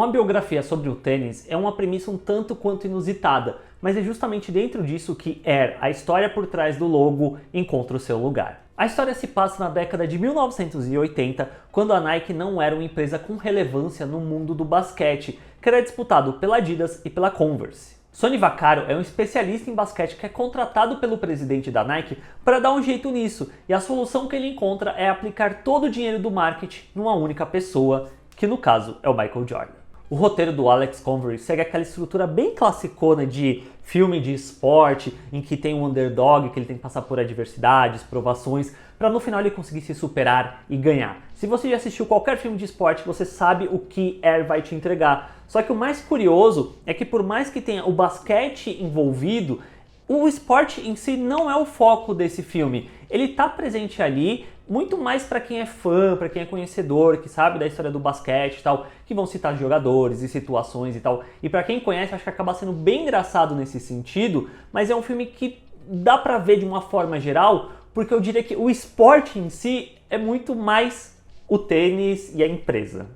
Uma biografia sobre o tênis é uma premissa um tanto quanto inusitada, mas é justamente dentro disso que Air, a história por trás do logo, encontra o seu lugar. A história se passa na década de 1980, quando a Nike não era uma empresa com relevância no mundo do basquete, que era disputado pela Adidas e pela Converse. Sonny Vaccaro é um especialista em basquete que é contratado pelo presidente da Nike para dar um jeito nisso, e a solução que ele encontra é aplicar todo o dinheiro do marketing numa única pessoa, que no caso é o Michael Jordan. O roteiro do Alex Convery segue aquela estrutura bem classicona de filme de esporte, em que tem um underdog, que ele tem que passar por adversidades, provações, para no final ele conseguir se superar e ganhar. Se você já assistiu qualquer filme de esporte, você sabe o que Air vai te entregar. Só que o mais curioso é que por mais que tenha o basquete envolvido, o esporte em si não é o foco desse filme. Ele está presente ali muito mais para quem é fã, para quem é conhecedor, que sabe da história do basquete e tal, que vão citar jogadores e situações e tal. E para quem conhece, acho que acaba sendo bem engraçado nesse sentido, mas é um filme que dá para ver de uma forma geral, porque eu diria que o esporte em si é muito mais o tênis e a empresa.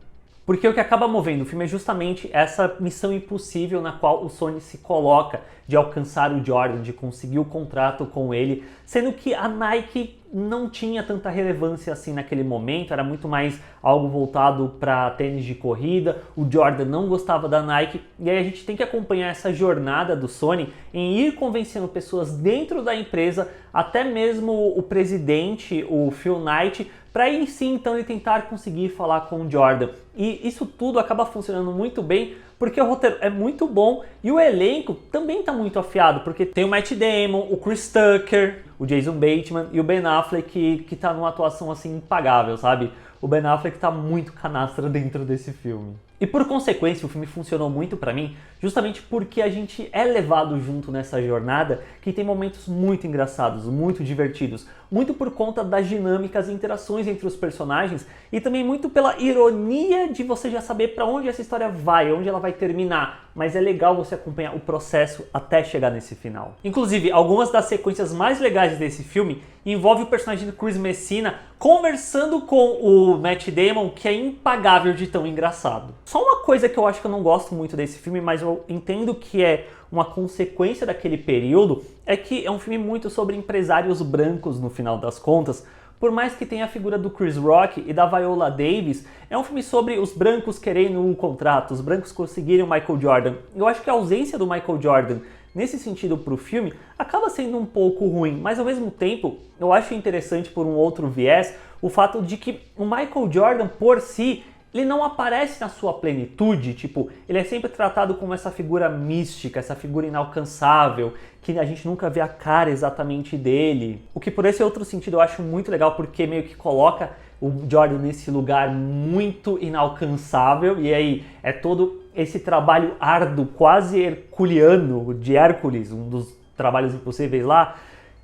Porque o que acaba movendo o filme é justamente essa missão impossível na qual o Sonny se coloca de alcançar o Jordan, de conseguir o contrato com ele, sendo que a Nike não tinha tanta relevância assim naquele momento, era muito mais algo voltado para tênis de corrida, o Jordan não gostava da Nike, e aí a gente tem que acompanhar essa jornada do Sonny em ir convencendo pessoas dentro da empresa, até mesmo o presidente, o Phil Knight, para aí sim então ele tentar conseguir falar com o Jordan. E isso tudo acaba funcionando muito bem, porque o roteiro é muito bom e o elenco também está muito afiado, porque tem o Matt Damon, o Chris Tucker, o Jason Bateman e o Ben Affleck que tá numa atuação assim impagável, sabe? O Ben Affleck tá muito canastra dentro desse filme. E por consequência o filme funcionou muito pra mim, justamente porque a gente é levado junto nessa jornada que tem momentos muito engraçados, muito divertidos, muito por conta das dinâmicas e interações entre os personagens e também muito pela ironia de você já saber pra onde essa história vai, onde ela vai terminar, mas é legal você acompanhar o processo até chegar nesse final. Inclusive, algumas das sequências mais legais desse filme envolvem o personagem do Chris Messina conversando com o Matt Damon, que é impagável de tão engraçado. Só uma coisa que eu acho que eu não gosto muito desse filme, mas eu entendo que é uma consequência daquele período, é que é um filme muito sobre empresários brancos no final das contas. Por mais que tenha a figura do Chris Rock e da Viola Davis, é um filme sobre os brancos querendo um contrato, os brancos conseguirem o Michael Jordan. Eu acho que a ausência do Michael Jordan nesse sentido para o filme acaba sendo um pouco ruim, mas ao mesmo tempo eu acho interessante por um outro viés o fato de que o Michael Jordan por si ele não aparece na sua plenitude, tipo, ele é sempre tratado como essa figura mística, essa figura inalcançável, que a gente nunca vê a cara exatamente dele. O que por esse outro sentido eu acho muito legal, porque meio que coloca o Jordan nesse lugar muito inalcançável, e aí é todo esse trabalho árduo, quase herculeano, de Hércules, um dos trabalhos impossíveis lá,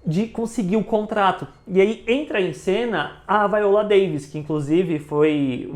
de conseguir o contrato. E aí entra em cena a Viola Davis, que inclusive foi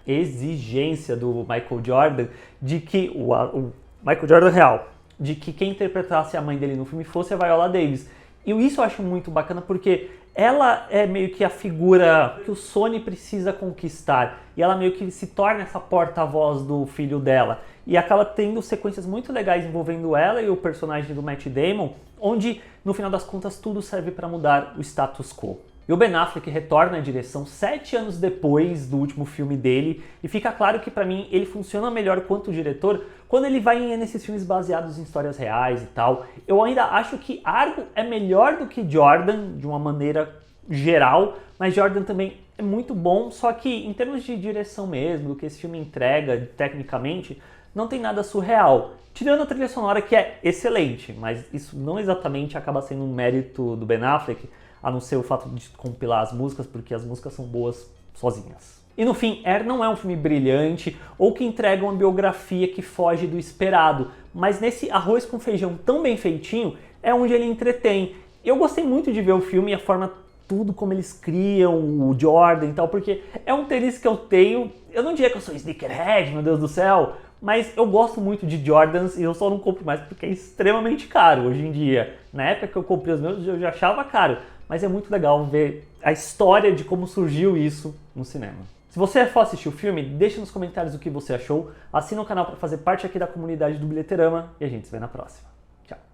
exigência do Michael Jordan de que o Michael Jordan real, de que quem interpretasse a mãe dele no filme fosse a Viola Davis. E isso eu acho muito bacana porque ela é meio que a figura que o Sonny precisa conquistar e ela meio que se torna essa porta-voz do filho dela. E acaba tendo sequências muito legais envolvendo ela e o personagem do Matt Damon, onde, no final das contas, tudo serve para mudar o status quo. E o Ben Affleck retorna à direção 7 anos depois do último filme dele, e fica claro que, para mim, ele funciona melhor quanto diretor quando ele vai nesses filmes baseados em histórias reais e tal. Eu ainda acho que Argo é melhor do que Jordan, de uma maneira geral, mas Jordan também é muito bom, só que em termos de direção mesmo, do que esse filme entrega tecnicamente, não tem nada surreal. Tirando a trilha sonora, que é excelente, mas isso não exatamente acaba sendo um mérito do Ben Affleck, a não ser o fato de compilar as músicas, porque as músicas são boas sozinhas. E no fim, Air não é um filme brilhante ou que entrega uma biografia que foge do esperado, mas nesse arroz com feijão tão bem feitinho, é onde ele entretém. Eu gostei muito de ver o filme e a forma, tudo como eles criam, o Jordan e tal, porque é um tênis que eu tenho, eu não diria que eu sou sneakerhead, meu Deus do céu, mas eu gosto muito de Jordans e eu só não compro mais porque é extremamente caro hoje em dia. Na época que eu comprei os meus eu já achava caro, mas é muito legal ver a história de como surgiu isso no cinema. Se você for assistir o filme, deixa nos comentários o que você achou, assina o canal para fazer parte aqui da comunidade do Bilheterama e a gente se vê na próxima.